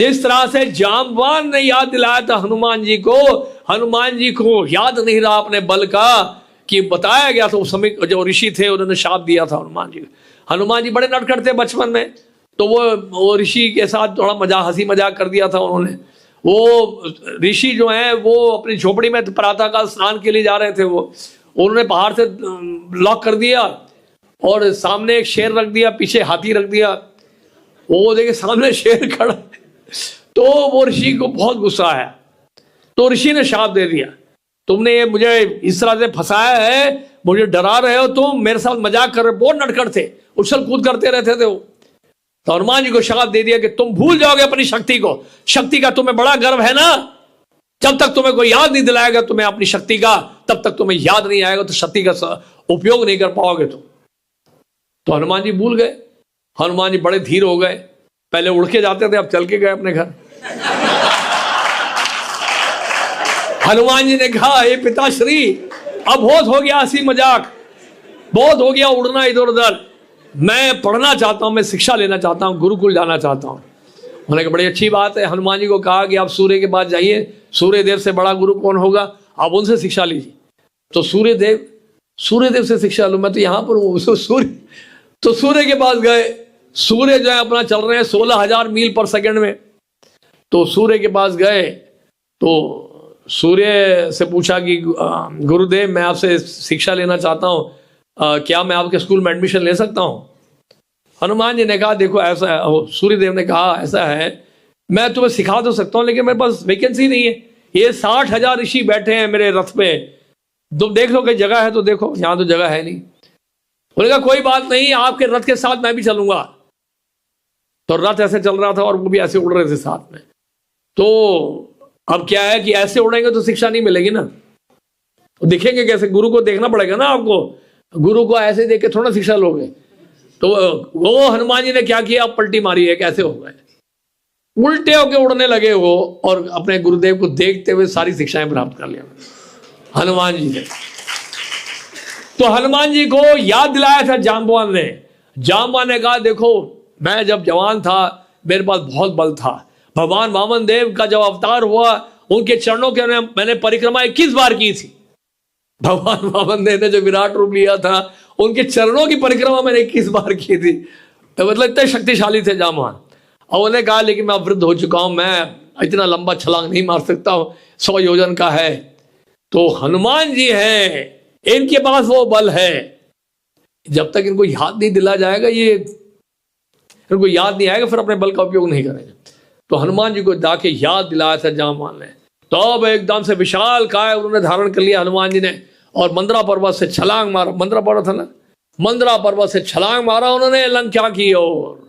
जिस तरह से जामवान ने याद दिलाया था हनुमान जी को याद नहीं रहा अपने बल का, कि बताया गया था उस समय जो ऋषि थे उन्होंने शाप दिया था हनुमान जी बड़े नटखट थे बचपन में, तो वो ऋषि के साथ थोड़ा हंसी मजाक कर दिया था उन्होंने। वो ऋषि जो है वो अपनी झोपड़ी में प्रातःकाल स्नान के लिए जा रहे थे, वो उन्होंने पहाड़ से लॉक कर दिया और सामने एक शेर रख दिया, पीछे हाथी रख दिया। वो देखे सामने शेर खड़ा, तो वो ऋषि को बहुत गुस्सा आया, तो ऋषि ने शाप दे दिया, तुमने ये मुझे इस तरह से फंसाया है, मुझे डरा रहे हो तुम, मेरे साथ मजाक कर रहे हो। बहुत नटखट थे, उछल कूद करते रहते थे वो। तो हनुमान जी को शाप दे दिया कि तुम भूल जाओगे अपनी शक्ति को, शक्ति का तुम्हें बड़ा गर्व है ना, जब तक तुम्हें कोई याद नहीं दिलाएगा तुम्हें अपनी शक्ति का, तब तक तुम्हें याद नहीं आएगा, तो शक्ति का उपयोग नहीं कर पाओगे तुम। तो हनुमान जी भूल गए। हनुमान जी बड़े धीर हो गए, पहले उड़ के जाते थे, अब चल के गए अपने घर। हनुमान जी ने कहा, हे पिताश्री, अब बहुत हो गया हंसी मजाक, बहुत हो गया उड़ना इधर उधर, मैं पढ़ना चाहता हूं, मैं शिक्षा लेना चाहता हूं, गुरुकुल जाना चाहता हूं। उन्होंने कहा बड़ी अच्छी बात है। हनुमान जी को कहा कि आप सूर्य के पास जाइए, सूर्य देव से बड़ा गुरु कौन होगा, आप उनसे शिक्षा लीजिए। तो सूर्य देव से शिक्षा लो, मैं तो यहाँ पर हूँ। तो सूर्य के पास गए। सूर्य जो है अपना चल रहे हैं 16,000 मील पर सेकंड में। तो सूर्य के पास गए तो सूर्य से पूछा कि गुरुदेव मैं आपसे शिक्षा लेना चाहता हूँ, क्या मैं आपके स्कूल में एडमिशन ले सकता हूँ। हनुमान जी ने कहा देखो ऐसा है, सूर्यदेव ने कहा ऐसा है, मैं तुम्हें सिखा तो सकता हूँ लेकिन मेरे पास वैकेंसी नहीं है, ये 60,000 ऋषि बैठे हैं मेरे रथ पे, तुम देख लो कोई जगह है तो देखो, यहाँ तो जगह है नहीं। उन्होंने कहा कोई बात नहीं, आपके रथ के साथ मैं भी चलूंगा। तो रथ ऐसे चल रहा था और वो भी ऐसे उड़ रहे थे साथ में। तो अब क्या है कि ऐसे उड़ेंगे तो शिक्षा नहीं मिलेगी ना, तो दिखेंगे कैसे, गुरु को देखना पड़ेगा ना आपको, गुरु को ऐसे देख के थोड़ा शिक्षा लोगे। तो वो हनुमान जी ने क्या किया, पलटी मारी है, कैसे हो गए, उल्टे होके उड़ने लगे वो, और अपने गुरुदेव को देखते हुए सारी शिक्षाएं प्राप्त कर लिया हनुमान जी ने। तो हनुमान जी को याद दिलाया था जाम्बवान ने। जाम्बवान ने कहा देखो मैं जब जवान था मेरे पास बहुत बल था, भगवान वामन देव का जब अवतार हुआ उनके चरणों के मैंने परिक्रमा 21 बार की थी। भगवान वामन देव ने जो विराट रूप लिया था उनके चरणों की परिक्रमा मैंने 21 बार की थी। तो मतलब इतने शक्तिशाली थे जाम्बवान। और उन्होंने कहा लेकिन मैं वृद्ध हो चुका हूं, मैं इतना लंबा छलांग नहीं मार सकता हूं, 100 योजन का है। तो हनुमान जी हैं, इनके पास वो बल है, जब तक इनको याद नहीं दिला जाएगा, ये इनको याद नहीं आएगा, फिर अपने बल का उपयोग नहीं करेंगे। तो हनुमान जी को जाके याद दिलाया था जाम्बवान ने। तो अब एकदम से विशाल काय उन्होंने धारण कर लिया हनुमान जी ने, और मंदरा पर्वत से छलांग मारा। मंदरा पर्वत था ना, मंदरा पर्वत से छलांग मारा उन्होंने लंका की ओर।